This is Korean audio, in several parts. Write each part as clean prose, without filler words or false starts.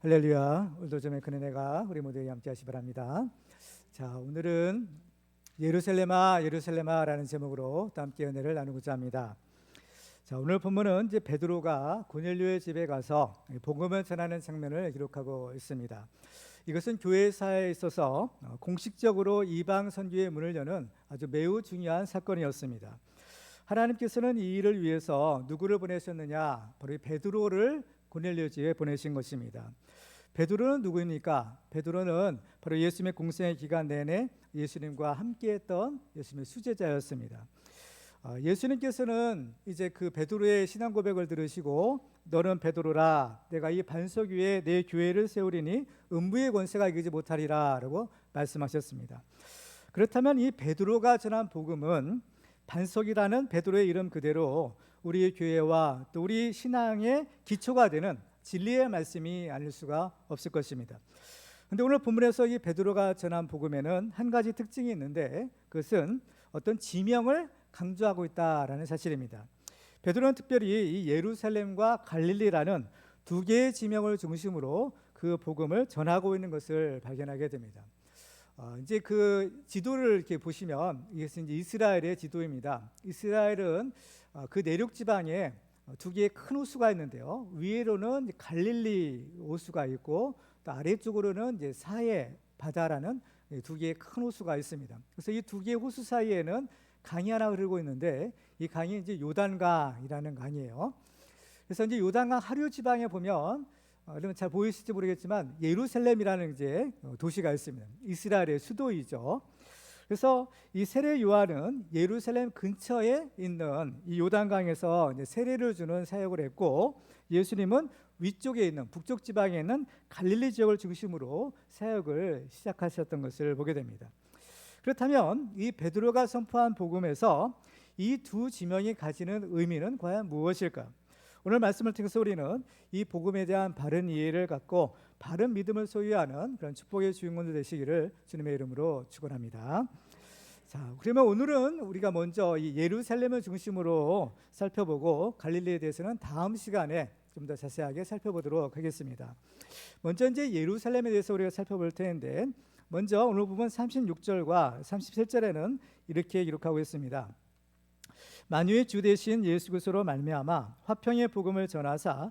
할렐루야. 오늘도 좀 큰 은혜가 우리 모두에게 함께 하시 바랍니다. 자, 오늘은 예루살렘아 예루살렘아라는 제목으로 또 함께 은혜를 나누고자 합니다. 자, 오늘 본문은 이제 베드로가 고넬료의 집에 가서 복음을 전하는 장면을 기록하고 있습니다. 이것은 교회사에 있어서 공식적으로 이방 선교의 문을 여는 아주 매우 중요한 사건이었습니다. 하나님께서는 이 일을 위해서 누구를 보내셨느냐? 바로 베드로를 고넬료 집에 보내신 것입니다. 베드로는 누구입니까? 베드로는 바로 예수님의 공생의 기간 내내 예수님과 함께했던 예수님의 수제자였습니다. 예수님께서는 이제 그 베드로의 신앙 고백을 들으시고 너는 베드로라, 내가 이 반석 위에 내 교회를 세우리니 음부의 권세가 이기지 못하리라 라고 말씀하셨습니다. 그렇다면 이 베드로가 전한 복음은 반석이라는 베드로의 이름 그대로 우리의 교회와 또 우리 신앙의 기초가 되는 진리의 말씀이 아닐 수가 없을 것입니다. 그런데 오늘 본문에서 이 베드로가 전한 복음에는 한 가지 특징이 있는데 그것은 어떤 지명을 강조하고 있다라는 사실입니다. 베드로는 특별히 이 예루살렘과 갈릴리라는 두 개의 지명을 중심으로 그 복음을 전하고 있는 것을 발견하게 됩니다. 이제 그 지도를 이렇게 보시면 이것은 이제 이스라엘의 지도입니다. 이스라엘은 그 내륙 지방에 두 개의 큰 호수가 있는데요. 위로는 갈릴리 호수가 있고 또 아래쪽으로는 이제 사해 바다라는 두 개의 큰 호수가 있습니다. 그래서 이 두 개의 호수 사이에는 강이 하나 흐르고 있는데 이 강이 이제 요단강이라는 강이에요. 그래서 이제 요단강 하류 지방에 보면 여러분 잘 보이실지 모르겠지만 예루살렘이라는 이제 도시가 있습니다. 이스라엘의 수도이죠. 그래서 이 세례 요한은 예루살렘 근처에 있는 이 요단강에서 이제 세례를 주는 사역을 했고, 예수님은 위쪽에 있는 북쪽 지방에 있는 갈릴리 지역을 중심으로 사역을 시작하셨던 것을 보게 됩니다. 그렇다면 이 베드로가 선포한 복음에서 이 두 지명이 가지는 의미는 과연 무엇일까? 오늘 말씀을 통해서 우리는 이 복음에 대한 바른 이해를 갖고 바른 믿음을 소유하는 그런 축복의 주인공들 되시기를 주님의 이름으로 축원합니다. 자, 그러면 오늘은 우리가 먼저 이 예루살렘을 중심으로 살펴보고 갈릴리에 대해서는 다음 시간에 좀 더 자세하게 살펴보도록 하겠습니다. 먼저 이제 예루살렘에 대해서 우리가 살펴볼 텐데, 먼저 오늘 부분 36절과 37절에는 이렇게 기록하고 있습니다. 만유의 주 되신 예수 그리스도로 말미암아 화평의 복음을 전하사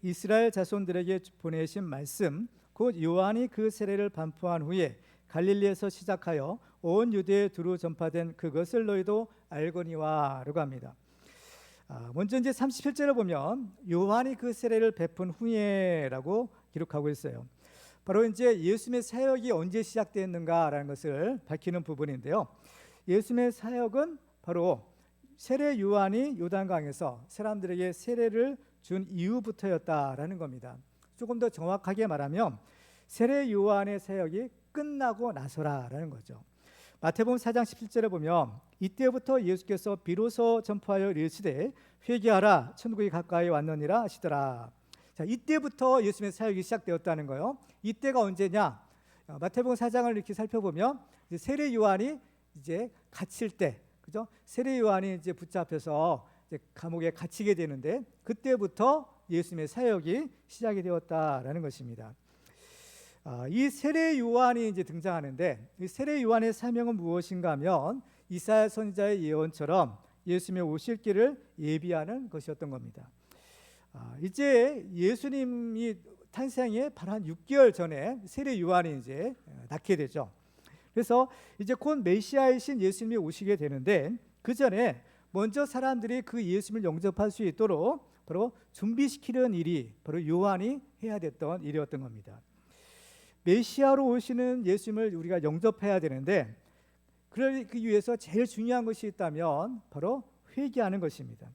이스라엘 자손들에게 보내신 말씀 곧 요한이 그 세례를 반포한 후에 갈릴리에서 시작하여 온 유대에 두루 전파된 그것을 너희도 알거니와 라고 합니다. 먼저 이제 37절을 보면 요한이 그 세례를 베푼 후에라고 기록하고 있어요. 바로 이제 예수님의 사역이 언제 시작됐는가라는 것을 밝히는 부분인데요. 예수님의 사역은 바로 세례 요한이 요단강에서 사람들에게 세례를 준 이후부터였다라는 겁니다. 조금 더 정확하게 말하면 세례 요한의 사역이 끝나고 나서라라는 거죠. 마태복음 4장 17절에 보면 이때부터 예수께서 비로소 전파하여 이르시되 회개하라 천국이 가까이 왔느니라 하시더라. 자, 이때부터 예수님의 사역이 시작되었다는 거예요. 이때가 언제냐? 마태복음 4장을 이렇게 살펴보면 이제 세례 요한이 이제 갇힐 때, 그죠? 세례 요한이 이제 붙잡혀서 이제 감옥에 갇히게 되는데 그때부터 예수님의 사역이 시작이 되었다라는 것입니다. 이 세례 요한이 이제 등장하는데 이 세례 요한의 사명은 무엇인가 하면 이사야 선지자의 예언처럼 예수님의 오실 길을 예비하는 것이었던 겁니다. 이제 예수님이 탄생에 바로 한 6개월 전에 세례 요한이 이제 낳게 되죠. 그래서 이제 곧 메시아이신 예수님이 오시게 되는데 그 전에 먼저 사람들이 그 예수님을 영접할 수 있도록 바로 준비시키는 일이 바로 요한이 해야 됐던 일이었던 겁니다. 메시아로 오시는 예수님을 우리가 영접해야 되는데 그러기 위해서 제일 중요한 것이 있다면 바로 회개하는 것입니다.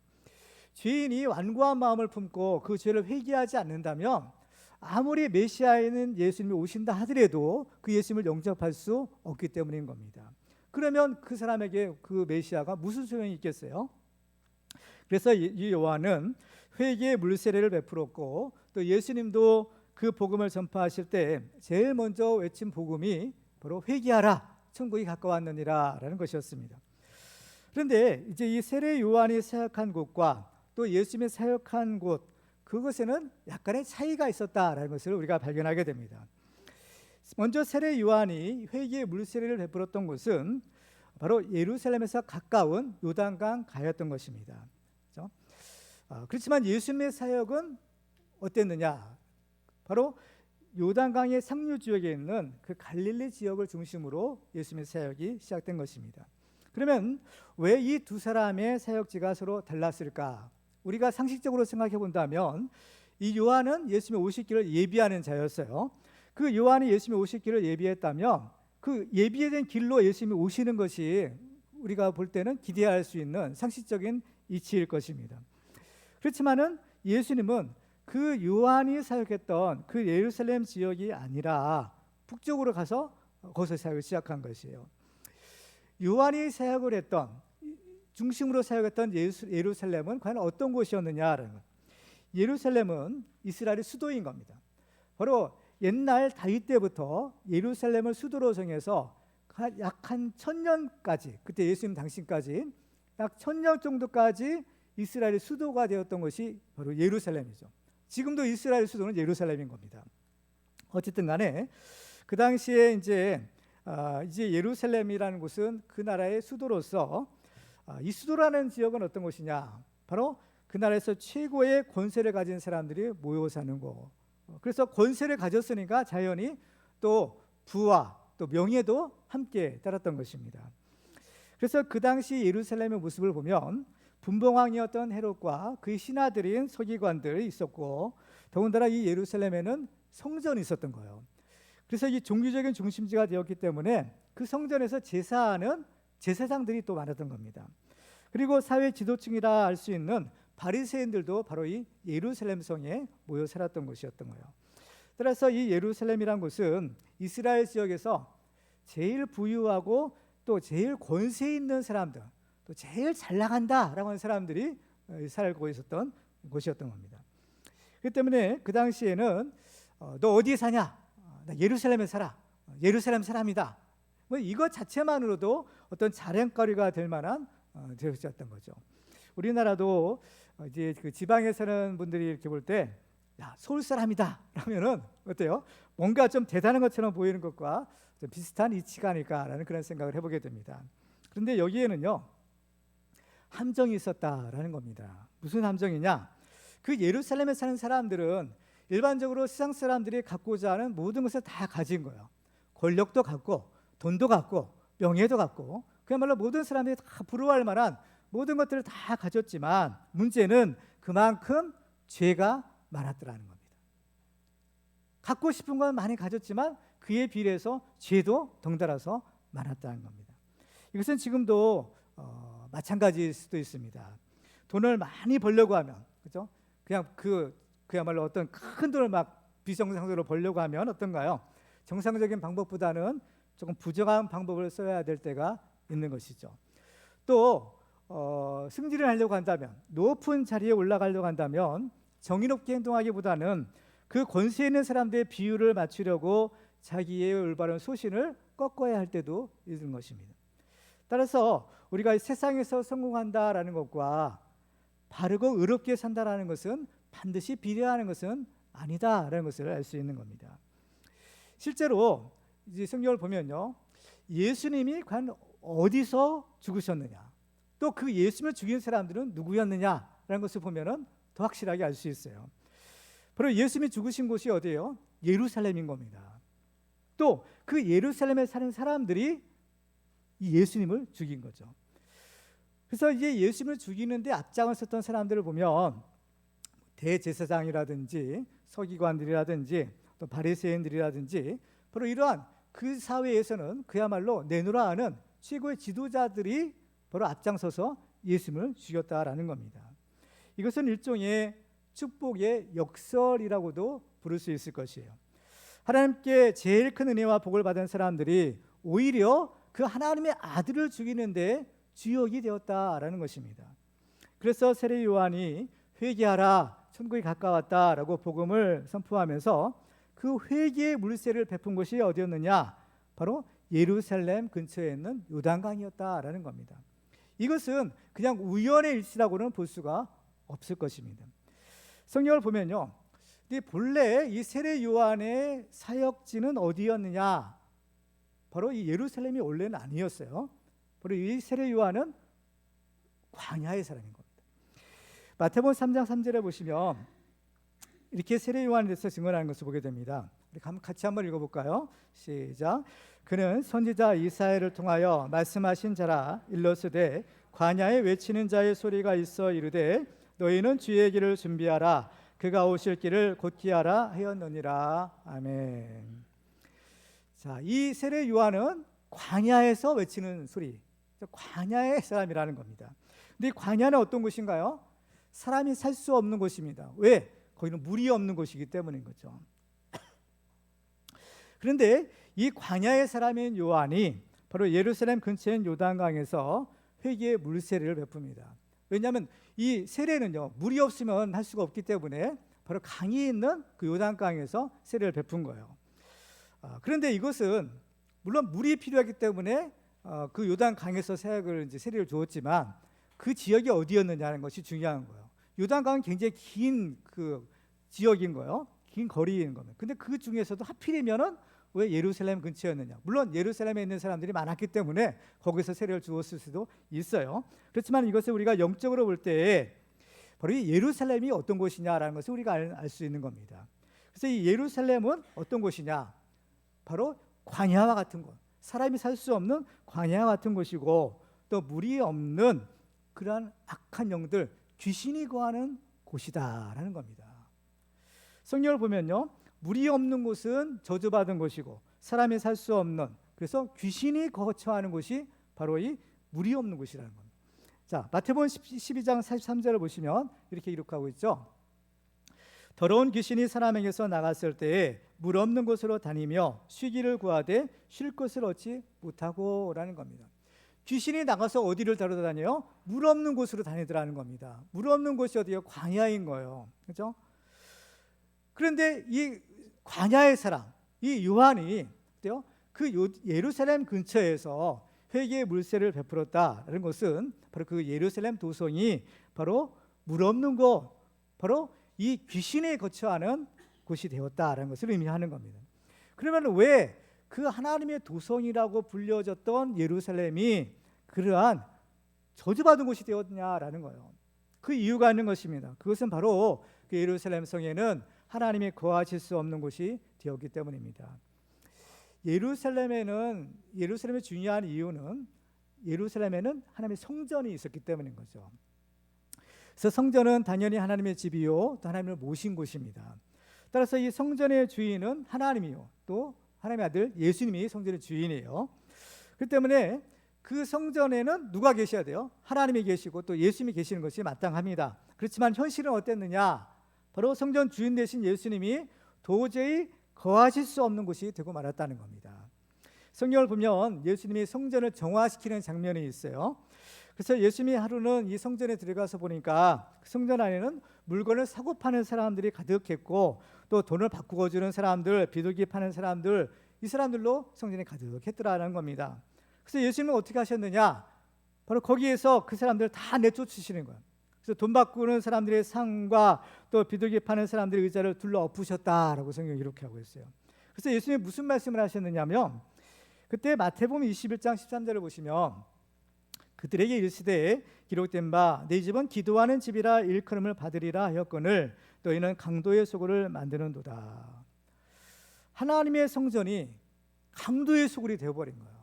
죄인이 완고한 마음을 품고 그 죄를 회개하지 않는다면 아무리 메시아에는 예수님이 오신다 하더라도 그 예수님을 영접할 수 없기 때문인 겁니다. 그러면 그 사람에게 그 메시아가 무슨 소용이 있겠어요? 그래서 이 요한은 회개의 물세례를 베풀었고 또 예수님도 그 복음을 전파하실 때 제일 먼저 외친 복음이 바로 회개하라 천국이 가까웠느니라 라는 것이었습니다. 그런데 이제 이 세례 요한이 사역한 곳과 또 예수님이 사역한 곳 그것에는 약간의 차이가 있었다라는 것을 우리가 발견하게 됩니다. 먼저 세례 요한이 회개의 물세례를 베풀었던 곳은 바로 예루살렘에서 가까운 요단강 가였던 것입니다. 그렇죠? 그렇지만 예수님의 사역은 어땠느냐? 바로 요단강의 상류 지역에 있는 그 갈릴리 지역을 중심으로 예수님의 사역이 시작된 것입니다. 그러면 왜 이 두 사람의 사역지가 서로 달랐을까? 우리가 상식적으로 생각해 본다면 이 요한은 예수님의 오실 길을 예비하는 자였어요. 그 요한이 예수님의 오실 길을 예비했다면 그 예비된 길로 예수님이 오시는 것이 우리가 볼 때는 기대할 수 있는 상식적인 이치일 것입니다. 그렇지만은 예수님은 그 요한이 사역했던 그 예루살렘 지역이 아니라 북쪽으로 가서 거기서 사역을 시작한 것이에요. 요한이 사역을 했던 중심으로 사역했던 예루살렘은 과연 어떤 곳이었느냐라는 것. 예루살렘은 이스라엘의 수도인 겁니다. 바로 옛날 다윗 때부터 예루살렘을 수도로 정해서 약 한 1000년까지, 그때 예수님 당시까지 약 1000년 정도까지 이스라엘의 수도가 되었던 것이 바로 예루살렘이죠. 지금도 이스라엘 수도는 예루살렘인 겁니다. 어쨌든 간에 그 당시에 이제 예루살렘이라는 곳은 그 나라의 수도로서 이 수도라는 지역은 어떤 곳이냐? 바로 그 나라에서 최고의 권세를 가진 사람들이 모여 사는 곳. 그래서 권세를 가졌으니까 자연히 또 부와 또 명예도 함께 따랐던 것입니다. 그래서 그 당시 예루살렘의 모습을 보면 분봉왕이었던 헤롯과 그의 신하들인 서기관들이 있었고, 더군다나 이 예루살렘에는 성전이 있었던 거예요. 그래서 이 종교적인 중심지가 되었기 때문에 그 성전에서 제사하는 제사장들이 또 많았던 겁니다. 그리고 사회 지도층이라 할 수 있는 바리새인들도 바로 이 예루살렘 성에 모여 살았던 곳이었던 거예요. 따라서 이 예루살렘이란 곳은 이스라엘 지역에서 제일 부유하고 또 제일 권세 있는 사람들, 또 제일 잘 나간다라고 하는 사람들이 살고 있었던 곳이었던 겁니다. 그렇기 때문에 그 당시에는 너 어디에 사냐? 나 예루살렘에 살아. 예루살렘 사람이다. 뭐 이것 자체만으로도 어떤 자랑거리가 될 만한 지역이었던 거죠. 우리나라도 이제 그 지방에 사는 분들이 이렇게 볼 때, 야, 서울 사람이다 라면은 어때요? 뭔가 좀 대단한 것처럼 보이는 것과 좀 비슷한 이치가 아닐까라는 그런 생각을 해보게 됩니다. 그런데 여기에는요, 함정이 있었다라는 겁니다. 무슨 함정이냐? 그 예루살렘에 사는 사람들은 일반적으로 세상 사람들이 갖고자 하는 모든 것을 다 가진 거예요. 권력도 갖고, 돈도 갖고, 명예도 갖고, 그야말로 모든 사람들이 다 부러워할 만한 모든 것들을 다 가졌지만 문제는 그만큼 죄가 많았더라는 겁니다. 갖고 싶은 건 많이 가졌지만 그에 비례해서 죄도 덩달아서 많았다는 겁니다. 이것은 지금도 마찬가지일 수도 있습니다. 돈을 많이 벌려고 하면, 그죠? 그냥 그야말로 어떤 큰 돈을 막 비정상적으로 벌려고 하면 어떤가요? 정상적인 방법보다는 조금 부정한 방법을 써야 될 때가 있는 것이죠. 또 승진을 하려고 한다면, 높은 자리에 올라가려고 한다면 정의롭게 행동하기보다는 그 권세 있는 사람들의 비율을 맞추려고 자기의 올바른 소신을 꺾어야 할 때도 있는 것입니다. 따라서 우리가 세상에서 성공한다라는 것과 바르고 의롭게 산다라는 것은 반드시 비례하는 것은 아니다라는 것을 알 수 있는 겁니다. 실제로 이제 성경을 보면요, 예수님이 과연 어디서 죽으셨느냐, 또 그 예수님을 죽인 사람들은 누구였느냐라는 것을 보면은 더 확실하게 알 수 있어요. 바로 예수님이 죽으신 곳이 어디예요? 예루살렘인 겁니다. 또 그 예루살렘에 사는 사람들이 이 예수님을 죽인 거죠. 그래서 이제 예수님을 죽이는데 앞장을 섰던 사람들을 보면 대제사장이라든지 서기관들이라든지 또 바리새인들이라든지 바로 이러한 그 사회에서는 그야말로 내노라 하는 최고의 지도자들이 바로 앞장서서 예수님을 죽였다라는 겁니다. 이것은 일종의 축복의 역설이라고도 부를 수 있을 것이에요. 하나님께 제일 큰 은혜와 복을 받은 사람들이 오히려 그 하나님의 아들을 죽이는데 주역이 되었다라는 것입니다. 그래서 세례 요한이 회개하라, 천국이 가까웠다라고 복음을 선포하면서 그 회개의 물세를 베푼 곳이 어디였느냐? 바로 예루살렘 근처에 있는 요단강이었다라는 겁니다. 이것은 그냥 우연의 일치라고는 볼 수가 없을 것입니다. 성경을 보면요, 이 본래 이 세례 요한의 사역지는 어디였느냐? 바로 이 예루살렘이 원래는 아니었어요. 바로 이 세례 요한은 광야의 사람인 겁니다. 마태복음 3장 3절에 보시면 이렇게 세례 요한에 대해서 증언하는 것을 보게 됩니다. 우리 같이 한번 읽어볼까요? 시작. 그는 선지자 이사야를 통하여 말씀하신 자라. 일러스되 광야에 외치는 자의 소리가 있어 이르되 너희는 주의 길을 준비하라. 그가 오실 길을 곧게 하라 하였느니라. 아멘. 자, 이 세례 요한은 광야에서 외치는 소리, 광야의 사람이라는 겁니다. 근데 이 광야는 어떤 곳인가요? 사람이 살 수 없는 곳입니다. 왜? 거기는 물이 없는 곳이기 때문인 거죠. 그런데 이 광야의 사람인 요한이 바로 예루살렘 근처인 요단강에서 회개의 물세례를 베풉니다. 왜냐하면 이 세례는요, 물이 없으면 할 수가 없기 때문에 바로 강이 있는 그 요단강에서 세례를 베푼 거예요. 그런데 이것은 물론 물이 필요하기 때문에 그 요단강에서 세례를 주었지만 그 지역이 어디였느냐는 것이 중요한 거예요. 요단강은 굉장히 긴 그 지역인 거예요. 긴 거리인 겁니다. 근데 그 중에서도 하필이면은 왜 예루살렘 근처였느냐? 물론 예루살렘에 있는 사람들이 많았기 때문에 거기서 세례를 주었을 수도 있어요. 그렇지만 이것을 우리가 영적으로 볼 때 바로 이 예루살렘이 어떤 곳이냐라는 것을 우리가 알 수 있는 겁니다. 그래서 이 예루살렘은 어떤 곳이냐? 바로 광야와 같은 곳, 사람이 살 수 없는 광야와 같은 곳이고 또 물이 없는 그러한 악한 영들, 귀신이 거하는 곳이다라는 겁니다. 성경을 보면요, 물이 없는 곳은 저주받은 곳이고 사람이 살 수 없는, 그래서 귀신이 거처하는 곳이 바로 이 물이 없는 곳이라는 겁니다. 자, 마태복음 12장 43절을 보시면 이렇게 기록하고 있죠. 더러운 귀신이 사람에게서 나갔을 때에 물 없는 곳으로 다니며 쉬기를 구하되 쉴 것을 얻지 못하고 라는 겁니다. 귀신이 나가서 어디를 다녀요? 물 없는 곳으로 다니더라는 겁니다. 물 없는 곳이 어디예요? 광야인 거예요. 그렇죠? 그런데 이 광야의 사람, 이 요한이 그 예루살렘 근처에서 회개의 물세를 베풀었다는 것은 바로 그 예루살렘 도성이 바로 물 없는 곳, 바로 이 귀신에 거처하는 곳이 되었다라는 것을 의미하는 겁니다. 그러면 왜 그 하나님의 도성이라고 불려졌던 예루살렘이 그러한 저주받은 곳이 되었냐라는 거예요. 그 이유가 있는 것입니다. 그것은 바로 그 예루살렘 성에는 하나님이 거하실 수 없는 곳이 되었기 때문입니다. 예루살렘의 중요한 이유는 예루살렘에는 하나님의 성전이 있었기 때문인 거죠. 그래서 성전은 당연히 하나님의 집이요 또 하나님을 모신 곳입니다. 따라서 이 성전의 주인은 하나님이요 또 하나님의 아들 예수님이 성전의 주인이에요. 그렇기 때문에 그 성전에는 누가 계셔야 돼요? 하나님이 계시고 또 예수님이 계시는 것이 마땅합니다. 그렇지만 현실은 어땠느냐? 바로 성전 주인 되신 예수님이 도저히 거하실 수 없는 곳이 되고 말았다는 겁니다. 성경을 보면 예수님이 성전을 정화시키는 장면이 있어요. 그래서 예수님이 하루는 이 성전에 들어가서 보니까 성전 안에는 물건을 사고 파는 사람들이 가득했고 또 돈을 바꾸어 주는 사람들, 비둘기 파는 사람들, 이 사람들로 성전이 가득했더라는 겁니다. 그래서 예수님은 어떻게 하셨느냐? 바로 거기에서 그 사람들을 다 내쫓으시는 거예요. 그래서 돈 바꾸는 사람들의 상과 또 비둘기 파는 사람들의 의자를 둘러 엎으셨다라고 성경이 이렇게 하고 있어요. 그래서 예수님이 무슨 말씀을 하셨느냐면 그때 마태복음 21장 13절을 보시면 그들에게 이르시되 기록된 바 내 집은 기도하는 집이라 일컬음을 받으리라 하였거늘 너희는 강도의 소굴을 만드는도다. 하나님의 성전이 강도의 소굴이 되어버린 거예요.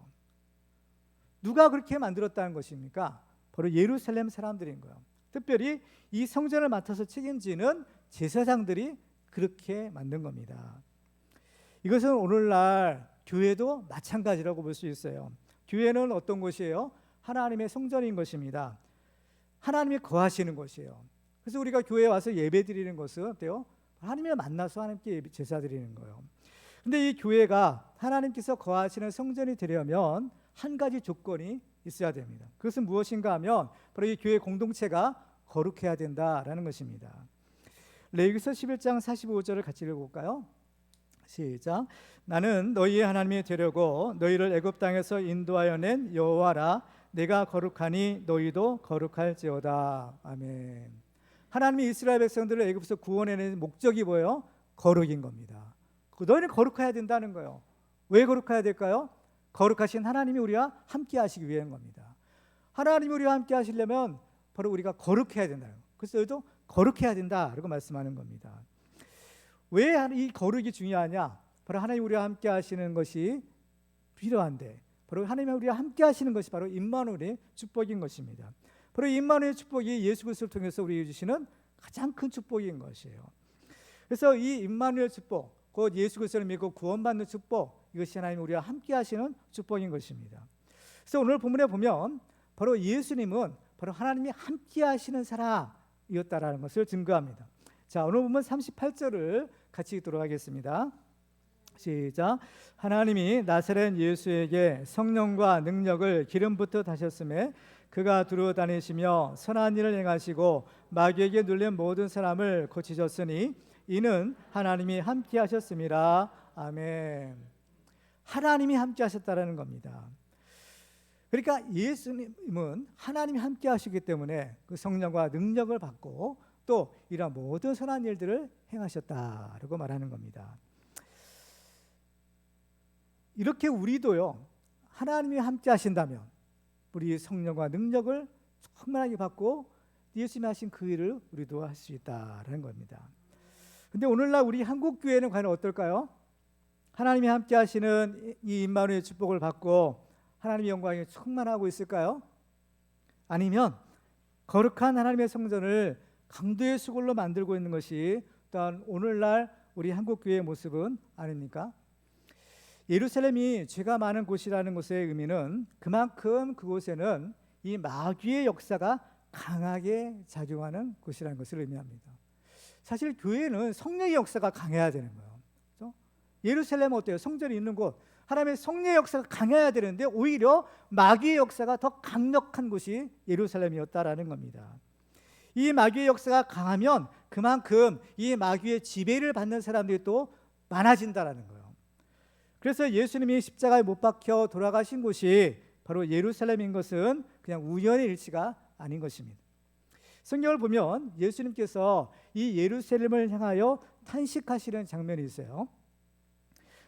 누가 그렇게 만들었다는 것입니까? 바로 예루살렘 사람들인 거예요. 특별히 이 성전을 맡아서 책임지는 제사장들이 그렇게 만든 겁니다. 이것은 오늘날 교회도 마찬가지라고 볼 수 있어요. 교회는 어떤 곳이에요? 하나님의 성전인 것입니다. 하나님이 거하시는 곳이에요. 그래서 우리가 교회에 와서 예배 드리는 것은 어때요? 하나님을 만나서 하나님께 제사 드리는 거예요. 근데 이 교회가 하나님께서 거하시는 성전이 되려면 한 가지 조건이 있어야 됩니다. 그것은 무엇인가 하면 바로 이 교회 공동체가 거룩해야 된다라는 것입니다. 레위기서 11장 45절을 같이 읽어볼까요? 시작. 나는 너희의 하나님이 되려고 너희를 애굽 땅에서 인도하여 낸 여호와라. 내가 거룩하니 너희도 거룩할지어다. 아멘. 하나님이 이스라엘 백성들을 애굽에서 구원해낸 목적이 뭐예요? 거룩인 겁니다. 너희는 거룩해야 된다는 거예요. 왜 거룩해야 될까요? 거룩하신 하나님이 우리와 함께 하시기 위한 겁니다. 하나님이 우리와 함께 하시려면 바로 우리가 거룩해야 된다. 그래서 너희도 거룩해야 된다라고 말씀하는 겁니다. 왜 이 거룩이 중요하냐? 바로 하나님 우리와 함께 하시는 것이 필요한데, 바로 하나님이 우리와 함께 하시는 것이 바로 임마누엘의 축복인 것입니다. 바로 임마누엘의 축복이 예수 그리스도를 통해서 우리에게 주시는 가장 큰 축복인 것이에요. 그래서 이 임마누엘 축복, 곧 예수 그리스도를 믿고 구원받는 축복, 이것이 하나님 우리와 함께 하시는 축복인 것입니다. 그래서 오늘 본문에 보면 바로 예수님은 바로 하나님이 함께 하시는 사람이었다라는 것을 증거합니다. 자, 오늘 본문 38절을 같이 읽도록 하겠습니다. 시작. 하나님이 나사렛 예수에게 성령과 능력을 기름부터 다셨음에 그가 두루 다니시며 선한 일을 행하시고 마귀에게 눌린 모든 사람을 고치셨으니 이는 하나님이 함께 하셨습니다. 아멘. 하나님이 함께 하셨다라는 겁니다. 그러니까 예수님은 하나님이 함께 하시기 때문에 그 성령과 능력을 받고 또 이런 모든 선한 일들을 행하셨다라고 말하는 겁니다. 이렇게 우리도요, 하나님이 함께 하신다면 우리 성령과 능력을 충만하게 받고 예수님이 하신 그 일을 우리도 할 수 있다라는 겁니다. 근데 오늘날 우리 한국 교회는 과연 어떨까요? 하나님이 함께 하시는 이 임마누엘 축복을 받고 하나님의 영광이 충만하고 있을까요? 아니면 거룩한 하나님의 성전을 강도의 수골로 만들고 있는 것이 또한 오늘날 우리 한국 교회의 모습은 아닙니까? 예루살렘이 죄가 많은 곳이라는 것의 의미는 그만큼 그곳에는 이 마귀의 역사가 강하게 작용하는 곳이라는 것을 의미합니다. 사실 교회는 성령의 역사가 강해야 되는 거예요. 그렇죠? 예루살렘은 어때요? 성전이 있는 곳, 하나님의 성령의 역사가 강해야 되는데 오히려 마귀의 역사가 더 강력한 곳이 예루살렘이었다라는 겁니다. 이 마귀의 역사가 강하면 그만큼 이 마귀의 지배를 받는 사람들이 또 많아진다라는 거예요. 그래서 예수님이 십자가에 못 박혀 돌아가신 곳이 바로 예루살렘인 것은 그냥 우연의 일치가 아닌 것입니다. 성경을 보면 예수님께서 이 예루살렘을 향하여 탄식하시는 장면이 있어요.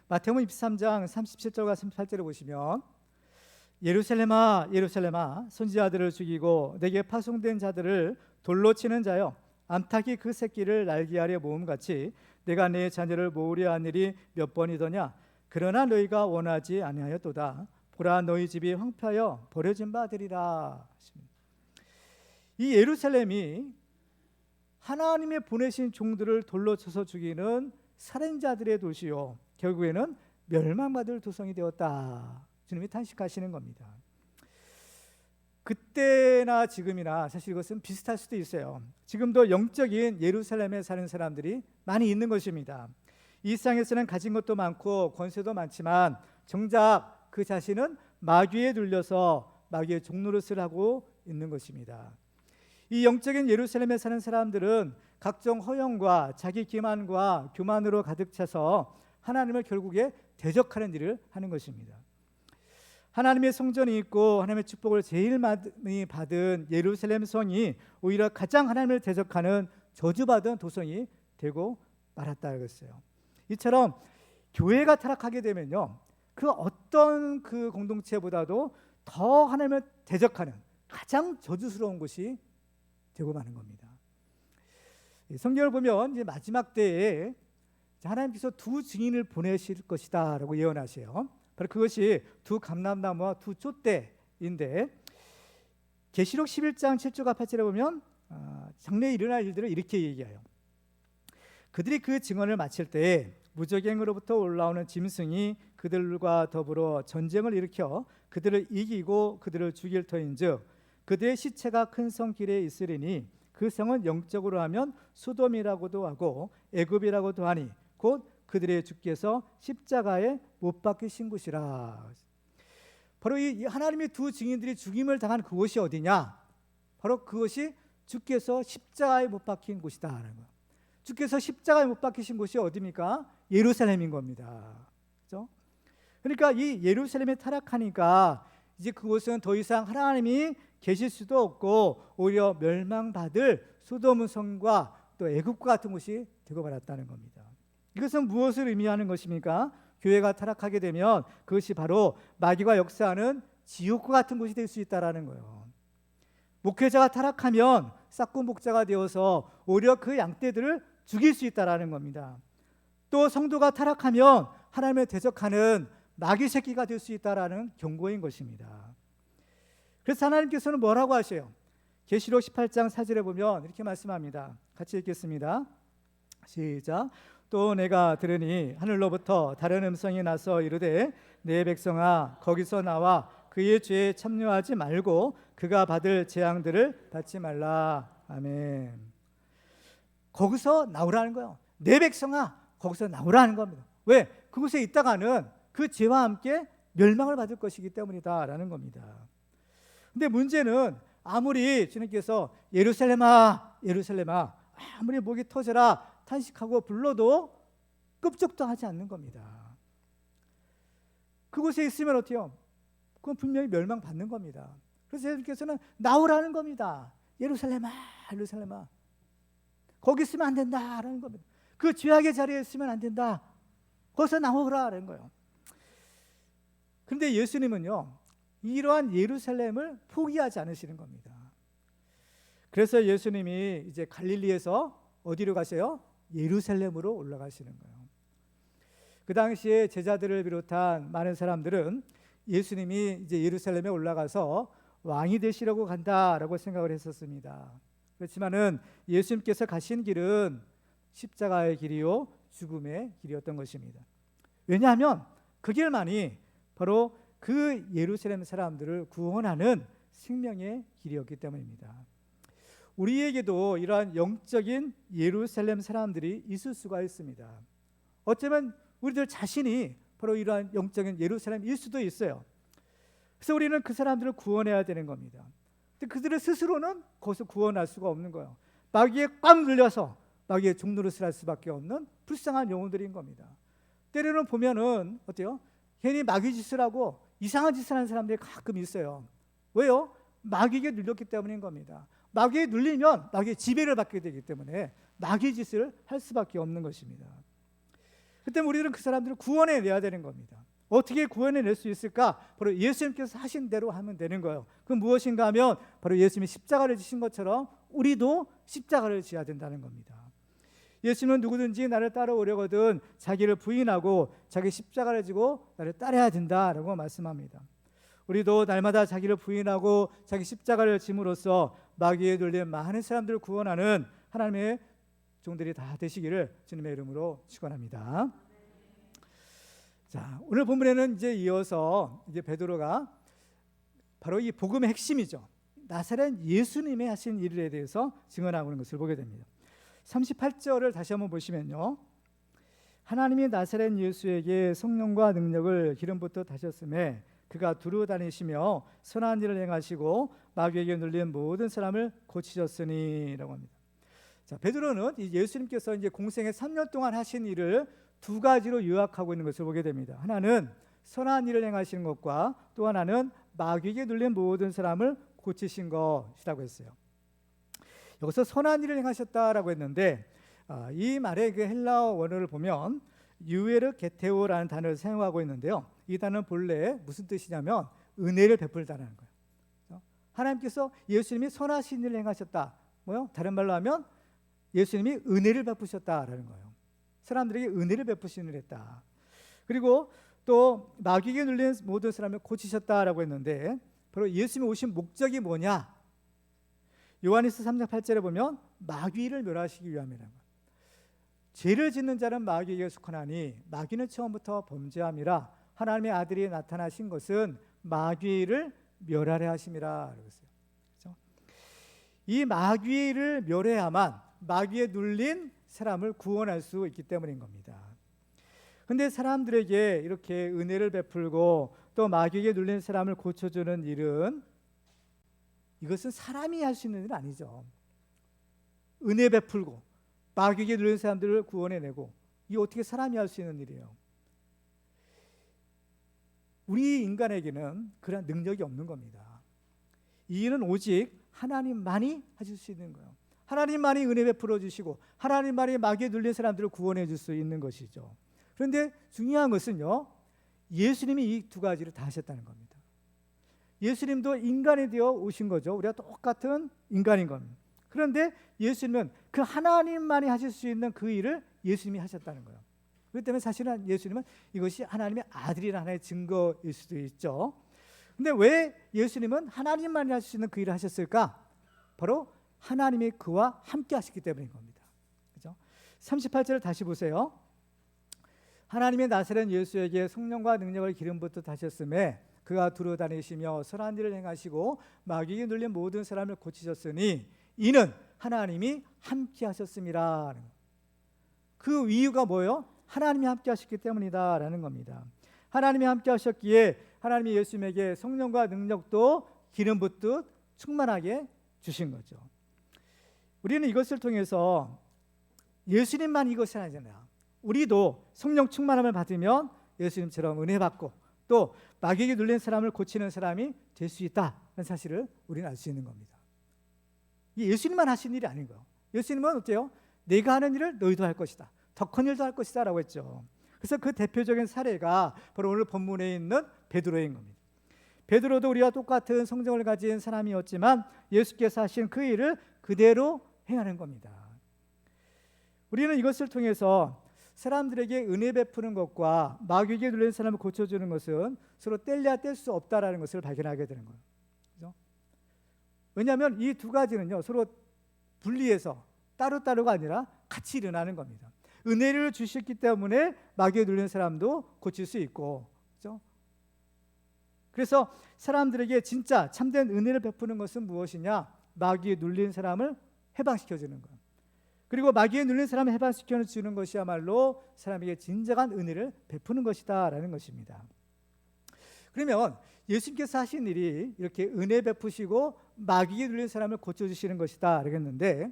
마태복음 23장 37절과 38절을 보시면 예루살렘아 예루살렘아 선지자들을 죽이고 내게 파송된 자들을 돌로 치는 자여 암탉이 그 새끼를 날개 아래 모음같이 내가 내 자녀를 모으려 한 일이 몇 번이더냐. 그러나 너희가 원하지 아니하였도다. 보라 너희 집이 황폐하여 버려진 바 되리라. 이 예루살렘이 하나님의 보내신 종들을 돌로 쳐서 죽이는 살인자들의 도시요 결국에는 멸망받을 도성이 되었다. 주님이 탄식하시는 겁니다. 그때나 지금이나 사실 이것은 비슷할 수도 있어요. 지금도 영적인 예루살렘에 사는 사람들이 많이 있는 것입니다. 이 세상에서는 가진 것도 많고 권세도 많지만 정작 그 자신은 마귀에 눌려서 마귀의 종노릇을 하고 있는 것입니다. 이 영적인 예루살렘에 사는 사람들은 각종 허영과 자기 기만과 교만으로 가득 차서 하나님을 결국에 대적하는 일을 하는 것입니다. 하나님의 성전이 있고 하나님의 축복을 제일 많이 받은 예루살렘 성이 오히려 가장 하나님을 대적하는 저주받은 도성이 되고 말았다고 했어요. 이처럼 교회가 타락하게 되면요, 그 어떤 그 공동체보다도 더 하나님을 대적하는 가장 저주스러운 곳이 되고 마는 겁니다. 성경을 보면 이제 마지막 때에 하나님께서 두 증인을 보내실 것이다라고 예언하세요. 바로 그것이 두 감람나무와 두 촛대인데 계시록 11장 7절과 8절에 보면 장래에 일어날 일들을 이렇게 얘기해요. 그들이 그 증언을 마칠 때에 무적행으로부터 올라오는 짐승이 그들과 더불어 전쟁을 일으켜 그들을 이기고 그들을 죽일 터인즉 그들의 시체가 큰 성 길에 있으리니 그 성은 영적으로 하면 소돔이라고도 하고 애굽이라고도 하니 곧 그들의 주께서 십자가에 못 박히신 곳이라. 바로 이 하나님의 두 증인들이 죽임을 당한 그곳이 어디냐? 바로 그것이 주께서 십자가에 못 박힌 곳이다 하는 거예요. 주께서 십자가에 못 박히신 곳이 어디입니까? 예루살렘인 겁니다. 그렇죠? 그러니까 이 예루살렘에 타락하니까 이제 그곳은 더 이상 하나님이 계실 수도 없고 오히려 멸망받을 소돔 성과 또 애굽과 같은 곳이 되고 말았다는 겁니다. 이것은 무엇을 의미하는 것입니까? 교회가 타락하게 되면 그것이 바로 마귀가 역사하는 지옥과 같은 곳이 될 수 있다라는 거예요. 목회자가 타락하면 싹고 목자가 되어서 오히려 그 양떼들을 죽일 수 있다라는 겁니다. 또 성도가 타락하면 하나님을 대적하는 마귀 새끼가 될 수 있다라는 경고인 것입니다. 그래서 하나님께서는 뭐라고 하셔요? 계시록 18장 4절에 보면 이렇게 말씀합니다. 같이 읽겠습니다. 시작. 또 내가 들으니 하늘로부터 다른 음성이 나서 이르되 내 백성아 거기서 나와 그의 죄에 참여하지 말고 그가 받을 재앙들을 받지 말라. 아멘. 거기서 나오라는 거예요. 내 백성아 거기서 나오라는 겁니다. 왜? 그곳에 있다가는 그 죄와 함께 멸망을 받을 것이기 때문이다라는 겁니다. 근데 문제는 아무리 주님께서 예루살렘아 예루살렘아 아무리 목이 터져라 탄식하고 불러도 끔찍도 하지 않는 겁니다. 그곳에 있으면 어때요? 그건 분명히 멸망받는 겁니다. 그래서 예수님께서는 나오라는 겁니다. 예루살렘아 예루살렘아 거기 있으면 안 된다라는 겁니다. 그 죄악의 자리에 있으면 안 된다. 거기서 나오라는 거예요. 그런데 예수님은요 이러한 예루살렘을 포기하지 않으시는 겁니다. 그래서 예수님이 이제 갈릴리에서 어디로 가세요? 예루살렘으로 올라가시는 거예요. 그 당시에 제자들을 비롯한 많은 사람들은 예수님이 이제 예루살렘에 올라가서 왕이 되시려고 간다라고 생각을 했었습니다. 그렇지만은 예수님께서 가신 길은 십자가의 길이요 죽음의 길이었던 것입니다. 왜냐하면 그 길만이 바로 그 예루살렘 사람들을 구원하는 생명의 길이었기 때문입니다. 우리에게도 이러한 영적인 예루살렘 사람들이 있을 수가 있습니다. 어쩌면 우리들 자신이 바로 이러한 영적인 예루살렘일 수도 있어요. 그래서 우리는 그 사람들을 구원해야 되는 겁니다. 근데 그들을 스스로는 거기서 구원할 수가 없는 거예요. 마귀에 꽉 눌려서 마귀의 종노릇을 할 수밖에 없는 불쌍한 영혼들인 겁니다. 때로는 보면은 어때요? 괜히 마귀 짓을 하고 이상한 짓을 하는 사람들이 가끔 있어요. 왜요? 마귀에게 눌렸기 때문인 겁니다. 마귀에 눌리면 마귀의 지배를 받게 되기 때문에 마귀 짓을 할 수밖에 없는 것입니다. 그때 우리들은 그 사람들을 구원해내야 되는 겁니다. 어떻게 구원해낼 수 있을까? 바로 예수님께서 하신 대로 하면 되는 거예요. 그건 무엇인가 하면 바로 예수님이 십자가를 지신 것처럼 우리도 십자가를 지어야 된다는 겁니다. 예수님은 누구든지 나를 따라오려거든 자기를 부인하고 자기 십자가를 지고 나를 따라야 된다라고 말씀합니다. 우리도 날마다 자기를 부인하고 자기 십자가를 짐으로써 마귀에 눌린 많은 사람들을 구원하는 하나님의 종들이 다 되시기를 주님의 이름으로 축원합니다. 자, 오늘 본문에는 이제 이어서 이제 베드로가 바로 이 복음의 핵심이죠. 나사렛 예수님의 하신 일에 대해서 증언하고 있는 것을 보게 됩니다. 38절을 다시 한번 보시면요. 하나님이 나사렛 예수에게 성령과 능력을 기름부터 다셨음에 그가 두루 다니시며 선한 일을 행하시고 마귀에게 눌린 모든 사람을 고치셨으니라고 합니다. 자, 베드로는 예수님께서 이제 공생애 3년 동안 하신 일을 두 가지로 요약하고 있는 것을 보게 됩니다. 하나는 선한 일을 행하시는 것과 또 하나는 마귀에게 눌린 모든 사람을 고치신 것이라고 했어요. 여기서 선한 일을 행하셨다라고 했는데 이 말의 그 헬라어 원어를 보면 유에르 게테오라는 단어를 사용하고 있는데요. 이 단어는 본래 무슨 뜻이냐면 은혜를 베풀다라는 거예요. 하나님께서 예수님이 선하신 일을 행하셨다. 뭐요? 다른 말로 하면 예수님이 은혜를 베푸셨다라는 거예요. 사람들에게 은혜를 베푸신 일을 했다. 그리고 또 마귀에게 눌린 모든 사람을 고치셨다라고 했는데 바로 예수님이 오신 목적이 뭐냐? 요한일서 3장 8절에 보면 마귀를 멸하시기 위함이라는 거예요. 죄를 짓는 자는 마귀에게 속하나니 마귀는 처음부터 범죄함이라 하나님의 아들이 나타나신 것은 마귀를 멸하려 하심이라 그랬어요. 그렇죠? 이 마귀를 멸해야만 마귀에 눌린 사람을 구원할 수 있기 때문인 겁니다. 그런데 사람들에게 이렇게 은혜를 베풀고 또 마귀에게 눌린 사람을 고쳐주는 일은 이것은 사람이 할 수 있는 일은 아니죠. 은혜 베풀고 마귀에게 눌린 사람들을 구원해내고 이게 어떻게 사람이 할 수 있는 일이에요? 우리 인간에게는 그런 능력이 없는 겁니다. 이 일은 오직 하나님만이 하실 수 있는 거예요. 하나님만이 은혜 베풀어 주시고 하나님만이 마귀에 눌린 사람들을 구원해 줄 수 있는 것이죠. 그런데 중요한 것은요, 예수님이 이 두 가지를 다 하셨다는 겁니다. 예수님도 인간이 되어 오신 거죠. 우리가 똑같은 인간인 겁니다. 그런데 예수님은 그 하나님만이 하실 수 있는 그 일을 예수님이 하셨다는 거예요. 그렇기 때문에 사실은 예수님은 이것이 하나님의 아들이라는 하나의 증거일 수도 있죠. 근데 왜 예수님은 하나님만이 할 수 있는 그 일을 하셨을까? 바로 하나님이 그와 함께 하셨기 때문인 겁니다. 그죠? 38절을 다시 보세요. 하나님의 나사렛 예수에게 성령과 능력을 기름 붓듯 하셨음에 그가 두루 다니시며 선한 일을 행하시고 마귀에 눌린 모든 사람을 고치셨으니 이는 하나님이 함께 하셨음이라. 그 이유가 뭐예요? 하나님이 함께 하셨기 때문이다라는 겁니다. 하나님이 함께 하셨기에 하나님이 예수님에게 성령과 능력도 기름 붓듯 충만하게 주신 거죠. 우리는 이것을 통해서 예수님만 이것이 아니잖아요. 우리도 성령 충만함을 받으면 예수님처럼 은혜 받고 또 마귀에게 눌린 사람을 고치는 사람이 될 수 있다는 사실을 우리는 알 수 있는 겁니다. 이 예수님만 하신 일이 아닌 거예요. 예수님은 어때요? 내가 하는 일을 너희도 할 것이다. 더 큰 일도 할 것이다 라고 했죠. 그래서 그 대표적인 사례가 바로 오늘 본문에 있는 베드로인 겁니다. 베드로도 우리와 똑같은 성정을 가진 사람이었지만 예수께서 하신 그 일을 그대로 행하는 겁니다. 우리는 이것을 통해서 사람들에게 은혜 베푸는 것과 마귀에게 눌린 사람을 고쳐주는 것은 서로 뗄래야 뗄 수 없다라는 것을 발견하게 되는 거예요. 그렇죠? 왜냐하면 이 두 가지는요 서로 분리해서 따로따로가 아니라 같이 일어나는 겁니다. 은혜를 주셨기 때문에 마귀에 눌린 사람도 고칠 수 있고, 그렇죠? 그래서 사람들에게 진짜 참된 은혜를 베푸는 것은 무엇이냐? 마귀에 눌린 사람을 해방시켜주는 것. 그리고 마귀에 눌린 사람을 해방시켜주는 것이야말로 사람에게 진정한 은혜를 베푸는 것이다라는 것입니다. 그러면 예수님께서 하신 일이 이렇게 은혜 베푸시고 마귀에 눌린 사람을 고쳐주시는 것이다 그랬는데,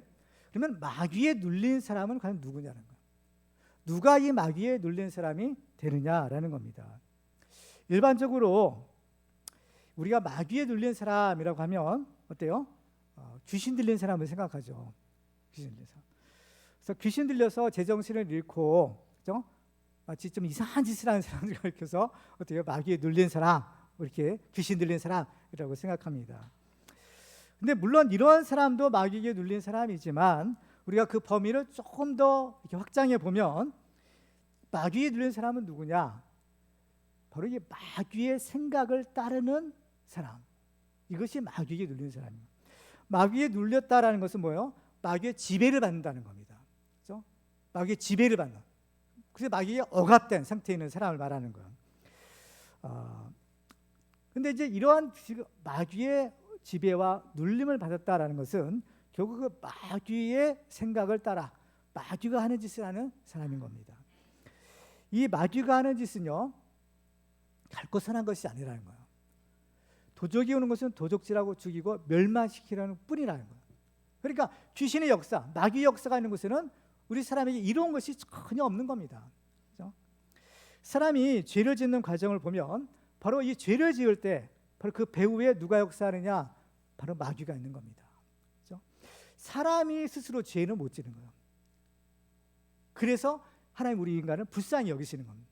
그러면 마귀에 눌린 사람은 과연 누구냐는 거예요. 누가 이 마귀에 눌린 사람이 되느냐라는 겁니다. 일반적으로 우리가 마귀에 눌린 사람이라고 하면 어때요? 귀신 들린 사람을 생각하죠. 귀신 들린 사람. 그래서 귀신 들려서 제정신을 잃고, 그렇죠? 마치 좀 이상한 짓을 하는 사람들 가르쳐서 어때요? 마귀에 눌린 사람, 이렇게 귀신 들린 사람이라고 생각합니다. 근데 물론 이러한 사람도 마귀에 눌린 사람이지만 우리가 그 범위를 조금 더 이렇게 확장해 보면 마귀에 눌린 사람은 누구냐? 바로 이 마귀의 생각을 따르는 사람. 이것이 마귀에 눌린 사람입니다. 마귀에 눌렸다라는 것은 뭐예요? 마귀의 지배를 받는다는 겁니다. 그렇죠? 마귀의 지배를 받는. 그래서 마귀에 억압된 상태에 있는 사람을 말하는 거예요. 근데 이제 이러한 마귀의 지배와 눌림을 받았다라는 것은 결국 그 마귀의 생각을 따라 마귀가 하는 짓을 하는 사람인 겁니다. 이 마귀가 하는 짓은요, 갈고산한 것이 아니라는 거예요. 도적이 오는 것은 도적질하고 죽이고 멸망시키라는 뿐이라는 거예요. 그러니까 귀신의 역사, 마귀 역사가 있는 곳에는 우리 사람에게 이로운 것이 전혀 없는 겁니다. 그렇죠? 사람이 죄를 짓는 과정을 보면 바로 이 죄를 지을 때 바로 그 배후에 누가 역사하느냐? 바로 마귀가 있는 겁니다. 그렇죠? 사람이 스스로 죄는 못 지는 거예요. 그래서 하나님 우리 인간을 불쌍히 여기시는 겁니다.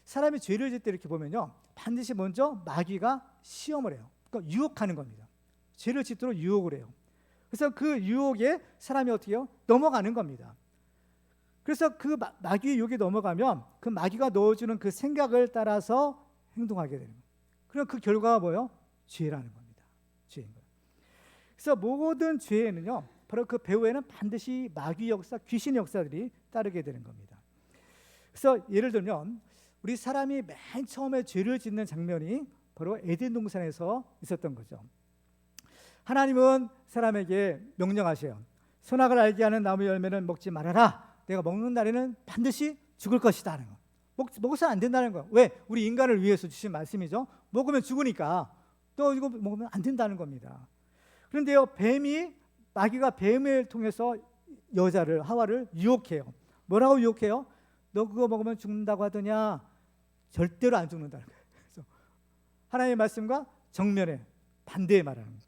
사람이 죄를 짓을 때 이렇게 보면요, 반드시 먼저 마귀가 시험을 해요. 그러니까 유혹하는 겁니다. 죄를 짓도록 유혹을 해요. 그래서 그 유혹에 사람이 어떻게 해요? 넘어가는 겁니다. 그래서 그 마귀의 유혹에 넘어가면 그 마귀가 넣어주는 그 생각을 따라서 행동하게 되는 거예요. 그럼 그 결과가 뭐예요? 죄라는 겁니다. 죄인 거예요. 그래서 모든 죄에는요, 바로 그 배후에는 반드시 마귀 역사, 귀신 역사들이 따르게 되는 겁니다. 그래서 예를 들면 우리 사람이 맨 처음에 죄를 짓는 장면이 바로 에덴 동산에서 있었던 거죠. 하나님은 사람에게 명령하셔요. 선악을 알게 하는 나무 열매는 먹지 말아라. 내가 먹는 날에는 반드시 죽을 것이다 하는 거. 먹어서는 안 된다는 거예요. 왜? 우리 인간을 위해서 주신 말씀이죠. 먹으면 죽으니까 또 이거 먹으면 안 된다는 겁니다. 그런데요, 마귀가 뱀을 통해서 여자를, 하와를 유혹해요. 뭐라고 유혹해요? 너 그거 먹으면 죽는다고 하더냐? 절대로 안 죽는다는 거예요. 그래서 하나님의 말씀과 정면에 반대의 말하는 거예요.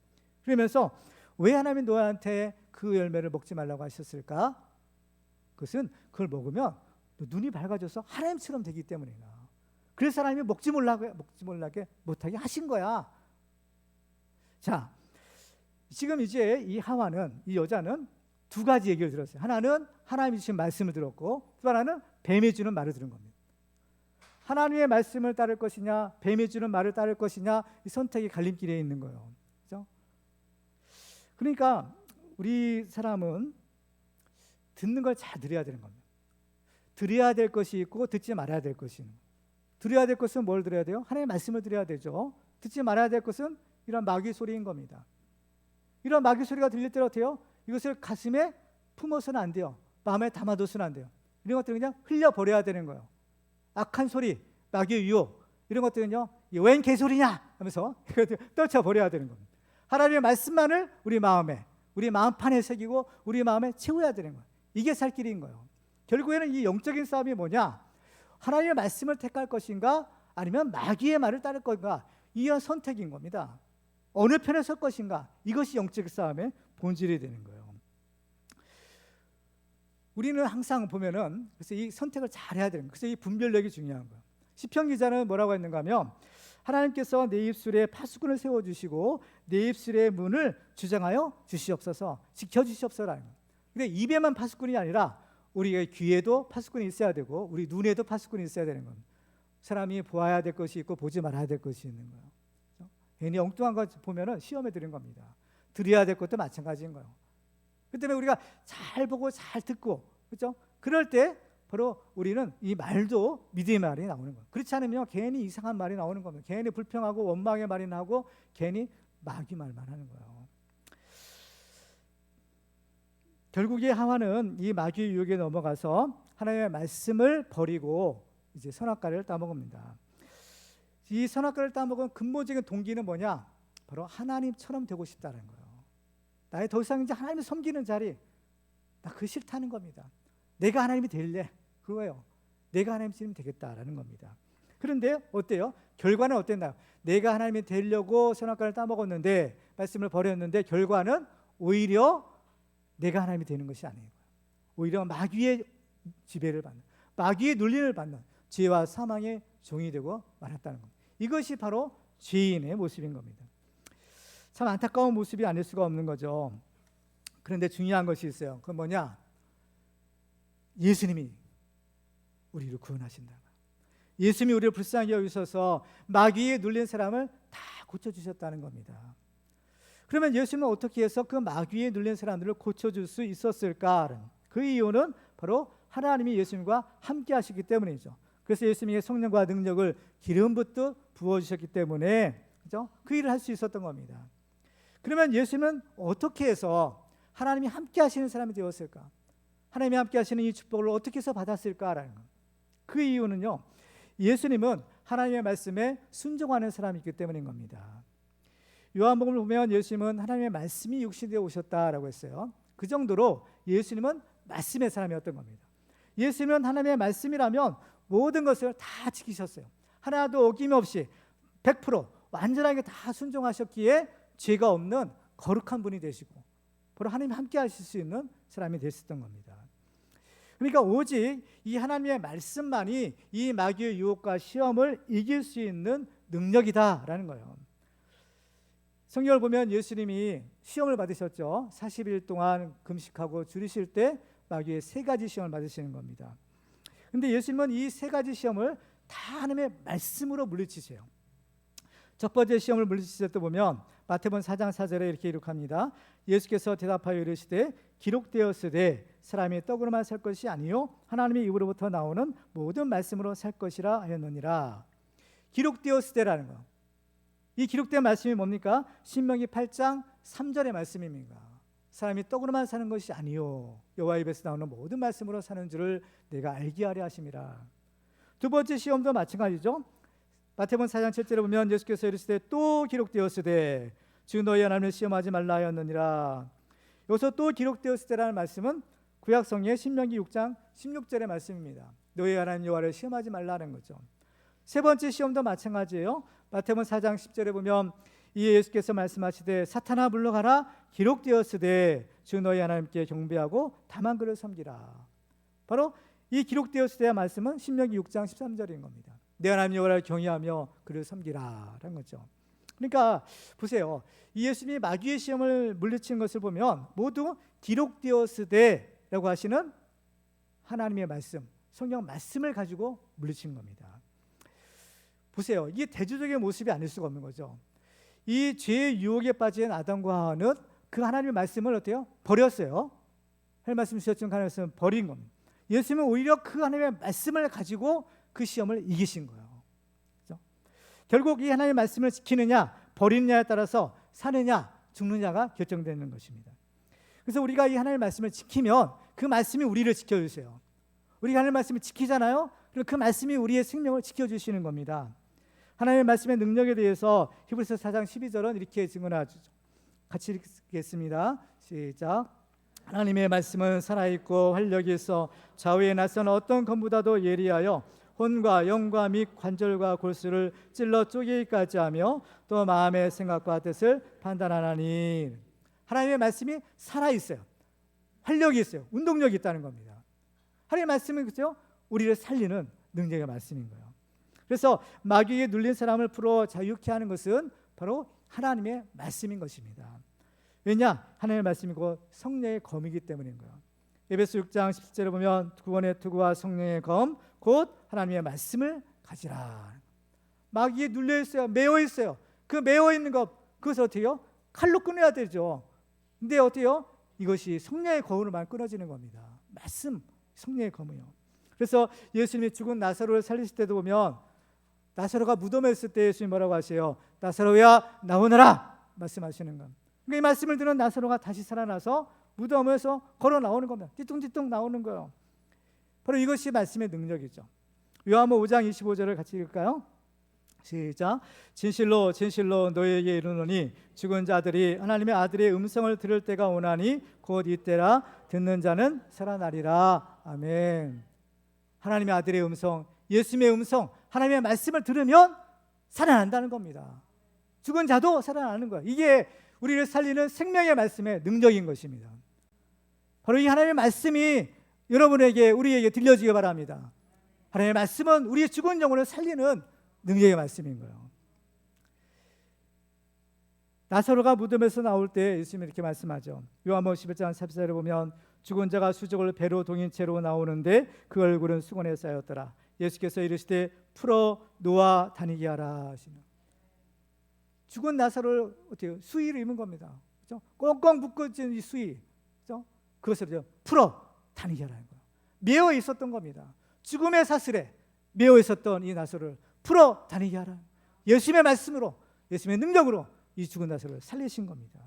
그러면서 왜 하나님이 노아한테 그 열매를 먹지 말라고 하셨을까? 그것은 그걸 먹으면 눈이 밝아져서 하나님처럼 되기 때문이다. 그래서 하나님이 먹지 못하게 하신 거야. 자, 지금 이제 이 하와는, 이 여자는 두 가지 얘기를 들었어요. 하나는 하나님이 주신 말씀을 들었고, 또 하나는 뱀이 주는 말을 들은 겁니다. 하나님의 말씀을 따를 것이냐, 뱀이 주는 말을 따를 것이냐, 이 선택이 갈림길에 있는 거예요. 그렇죠? 그러니까 우리 사람은 듣는 걸 잘 들어야 되는 겁니다. 들어야 될 것이 있고 듣지 말아야 될 것이 있는 거예요. 들어야 될 것은 뭘 들어야 돼요? 하나님의 말씀을 들어야 되죠. 듣지 말아야 될 것은 이런 마귀 소리인 겁니다. 이런 마귀 소리가 들릴 때 어때요? 이것을 가슴에 품어서는 안 돼요. 마음에 담아둬서는 안 돼요. 이런 것들은 그냥 흘려버려야 되는 거예요. 악한 소리, 마귀의 유혹, 이런 것들은요, 웬 개소리냐 하면서 떨쳐버려야 되는 겁니다. 하나님의 말씀만을 우리 마음에, 우리 마음판에 새기고 우리 마음에 채워야 되는 거예요. 이게 살 길인 거예요. 결국에는 이 영적인 싸움이 뭐냐? 하나님의 말씀을 택할 것인가, 아니면 마귀의 말을 따를 것인가, 이런 선택인 겁니다. 어느 편에 설 것인가, 이것이 영적 싸움의 본질이 되는 거예요. 우리는 항상 보면은 그래서 이 선택을 잘 해야 되는 거예요. 그래서 이 분별력이 중요한 거예요. 시편 기자는 뭐라고 했는가 하면, 하나님께서 내 입술에 파수꾼을 세워주시고 내 입술의 문을 주장하여 주시옵소서, 지켜주시옵소서라는 거예요. 근데 입에만 파수꾼이 아니라 우리의 귀에도 파수꾼이 있어야 되고 우리 눈에도 파수꾼이 있어야 되는 겁니다. 사람이 보아야 될 것이 있고 보지 말아야 될 것이 있는 거예요. 그렇죠? 괜히 엉뚱한 거 보면은 시험에 들은 겁니다. 들어야 될 것도 마찬가지인 거예요. 그 때문에 우리가 잘 보고 잘 듣고, 그렇죠? 그럴 때 바로 우리는 이 말도 믿음의 말이 나오는 거예요. 그렇지 않으면 괜히 이상한 말이 나오는 겁니다. 괜히 불평하고 원망의 말이 나오고 괜히 마귀 말만 하는 거예요. 결국에 하와는 이 마귀의 유혹에 넘어가서 하나님의 말씀을 버리고 이제 선악과를 따먹습니다. 이 선악과를 따먹은 근본적인 동기는 뭐냐? 바로 하나님처럼 되고 싶다는 거예요. 나의 더 이상 이제 하나님을 섬기는 자리, 나 그거 싫다는 겁니다. 내가 하나님이 될래, 그거예요. 내가 하나님처럼 되겠다라는 겁니다. 그런데 어때요? 결과는 어땠나요? 내가 하나님이 되려고 선악과를 따먹었는데, 말씀을 버렸는데 결과는 오히려 내가 하나님이 되는 것이 아니에요. 오히려 마귀의 지배를 받는, 마귀의 눌림을 받는 죄와 사망의 종이 되고 말았다는 겁니다. 이것이 바로 죄인의 모습인 겁니다. 참 안타까운 모습이 아닐 수가 없는 거죠. 그런데 중요한 것이 있어요. 그건 뭐냐? 예수님이 우리를 구원하신다. 예수님이 우리를 불쌍히 여기셔서 마귀에 눌린 사람을 다 고쳐주셨다는 겁니다. 그러면 예수님은 어떻게 해서 그 마귀에 눌린 사람들을 고쳐줄 수 있었을까? 그 이유는 바로 하나님이 예수님과 함께 하시기 때문이죠. 그래서 예수님의 성령과 능력을 기름 붓듯 부어주셨기 때문에, 그죠? 그 일을 할 수 있었던 겁니다. 그러면 예수님은 어떻게 해서 하나님이 함께 하시는 사람이 되었을까? 하나님이 함께 하시는 이 축복을 어떻게 해서 받았을까라는 것. 그 이유는요, 예수님은 하나님의 말씀에 순종하는 사람이기 때문인 겁니다. 요한복음을 보면 예수님은 하나님의 말씀이 육신되어 오셨다라고 했어요. 그 정도로 예수님은 말씀의 사람이었던 겁니다. 예수님은 하나님의 말씀이라면 모든 것을 다 지키셨어요. 하나도 어김없이 100% 완전하게 다 순종하셨기에 죄가 없는 거룩한 분이 되시고 바로 하나님 함께 하실 수 있는 사람이 됐었던 겁니다. 그러니까 오직 이 하나님의 말씀만이 이 마귀의 유혹과 시험을 이길 수 있는 능력이다라는 거예요. 성경을 보면 예수님이 시험을 받으셨죠. 40일 동안 금식하고 줄이실 때 마귀의 3가지 시험을 받으시는 겁니다. 그런데 예수님은 이 3가지 시험을 다 하나님의 말씀으로 물리치세요. 첫 번째 시험을 물리치실 때 보면 마태복음 4장 4절에 이렇게 기록합니다. 예수께서 대답하여 이르시되 기록되었으되 사람이 떡으로만 살 것이 아니요 하나님의 입으로부터 나오는 모든 말씀으로 살 것이라 하였느니라. 기록되었으되라는 거. 이 기록된 말씀이 뭡니까? 신명기 8장 3절의 말씀입니다. 사람이 떡으로만 사는 것이 아니요 여호와 입에서 나오는 모든 말씀으로 사는 줄을 내가 알게 하려 하심이라. 두 번째 시험도 마찬가지죠. 마태복음 4장 7절에 보면 예수께서 이르시되 또 기록되었으되 주 너희 하나님을 시험하지 말라 하였느니라. 여기서 또 기록되었으되라는 말씀은 구약성의 신명기 6장 16절의 말씀입니다. 너희 하나님 여호와를 시험하지 말라는 거죠. 세 번째 시험도 마찬가지예요. 마태복음 4장 10절에 보면 이에 예수께서 말씀하시되 사탄아 물러가라 기록되었으되 주 너희 하나님께 경배하고 다만 그를 섬기라. 바로 이 기록되었으되 말씀은 신명기 6장 13절인 겁니다. 내 하나님 여호와를 경외하며 그를 섬기라라는 거죠. 그러니까 보세요. 이 예수님이 마귀의 시험을 물리친 것을 보면 모두 기록되었으되라고 하시는 하나님의 말씀, 성경 말씀을 가지고 물리친 겁니다. 보세요. 이게 대조적인 모습이 아닐 수가 없는 거죠. 이 죄의 유혹에 빠진 아담과 하와는 그 하나님의 말씀을 어때요? 버렸어요. 하나님 말씀 주셨지만 하나님의 말씀을 버린 겁니다. 예수님은 오히려 그 하나님의 말씀을 가지고 그 시험을 이기신 거예요. 그렇죠? 결국 이 하나님의 말씀을 지키느냐 버리느냐에 따라서 사느냐 죽느냐가 결정되는 것입니다. 그래서 우리가 이 하나님의 말씀을 지키면 그 말씀이 우리를 지켜주세요. 우리가 하나님의 말씀을 지키잖아요. 그럼 그 말씀이 우리의 생명을 지켜주시는 겁니다. 하나님의 말씀의 능력에 대해서 히브리서 4장 12절은 이렇게 증언하죠. 같이 읽겠습니다. 시작. 하나님의 말씀은 살아있고 활력이 있어 좌우에 낯선 어떤 검보다도 예리하여 혼과 영과 및 관절과 골수를 찔러 쪼개기까지 하며 또 마음의 생각과 뜻을 판단하나니. 하나님의 말씀이 살아있어요. 활력이 있어요. 운동력이 있다는 겁니다. 하나님의 말씀은 그렇죠? 우리를 살리는 능력의 말씀인 거예요. 그래서 마귀에 눌린 사람을 풀어 자유케 하는 것은 바로 하나님의 말씀인 것입니다. 왜냐? 하나님의 말씀이고 성령의 검이기 때문인 거예요. 에베소 6장 17절에 보면 구원의 투구와 성령의 검 곧 하나님의 말씀을 가지라. 마귀에 눌려 있어요. 매어 있어요. 그 매어 있는 것 그것을 어떻게 해요? 칼로 끊어야 되죠. 근데 어때요? 이것이 성령의 검으로만 끊어지는 겁니다. 말씀, 성령의 검이요. 그래서 예수님이 죽은 나사로를 살리실 때도 보면 나사로가 무덤에 있을 때 예수님이 뭐라고 하세요? 나사로야 나오너라 말씀하시는 것. 그러니까 이 말씀을 들은 나사로가 다시 살아나서 무덤에서 걸어 나오는 겁니다. 띠뚱띠뚱 나오는 거예요. 바로 이것이 말씀의 능력이죠. 요한복음 5장 25절을 같이 읽을까요? 시작. 진실로 진실로 너희에게 이르노니 죽은 자들이 하나님의 아들의 음성을 들을 때가 오나니 곧 이때라. 듣는 자는 살아나리라. 아멘. 하나님의 아들의 음성, 예수님의 음성, 하나님의 말씀을 들으면 살아난다는 겁니다. 죽은 자도 살아나는 거예요. 이게 우리를 살리는 생명의 말씀의 능력인 것입니다. 바로 이 하나님의 말씀이 여러분에게 우리에게 들려지기 바랍니다. 하나님의 말씀은 우리의 죽은 영혼을 살리는 능력의 말씀인 거예요. 나사로가 무덤에서 나올 때 예수님이 이렇게 말씀하죠. 요한복음 11장 14절에 보면 죽은 자가 수족을 배로 동인 채로 나오는데 그 얼굴은 수건에 쌓였더라. 예수께서 이르시되 풀어 놓아 다니게 하라 하시며. 죽은 나사로를 어떻게 수의를 입은 겁니다. 그렇죠? 꽁꽁 묶어진 이 수의, 그렇죠? 그것을 풀어 다니게 하라는 거예요. 매어 있었던 겁니다. 죽음의 사슬에 매어 있었던 이 나사로를 풀어 다니게 하라. 예수님의 말씀으로, 예수님의 능력으로 이 죽은 나사로를 살리신 겁니다.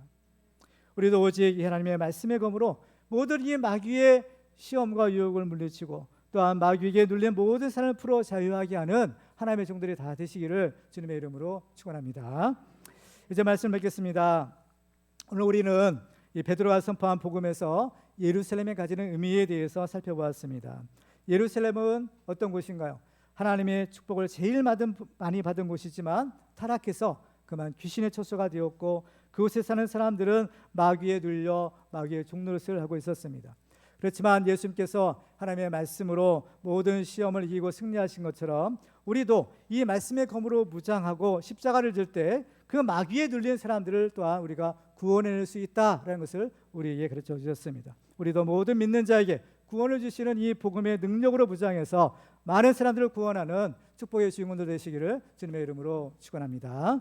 우리도 오직 이 하나님의 말씀의 검으로 모든 이 마귀의 시험과 유혹을 물리치고 또한 마귀에게 눌린 모든 사람을 풀어 자유하게 하는 하나님의 종들이 다 되시기를 주님의 이름으로 축원합니다. 이제 말씀 맺겠습니다. 오늘 우리는 이 베드로가 선포한 복음에서 예루살렘에 가지는 의미에 대해서 살펴보았습니다. 예루살렘은 어떤 곳인가요? 하나님의 축복을 제일 많이 받은 곳이지만 타락해서 그만 귀신의 처소가 되었고 그곳에 사는 사람들은 마귀에 눌려 마귀의 종노릇을 하고 있었습니다. 그렇지만 예수님께서 하나님의 말씀으로 모든 시험을 이기고 승리하신 것처럼 우리도 이 말씀의 검으로 무장하고 십자가를 들 때 그 마귀에 눌린 사람들을 또한 우리가 구원해낼 수 있다라는 것을 우리에게 가르쳐 주셨습니다. 우리도 모든 믿는 자에게 구원을 주시는 이 복음의 능력으로 무장해서 많은 사람들을 구원하는 축복의 주인공들 되시기를 주님의 이름으로 축원합니다.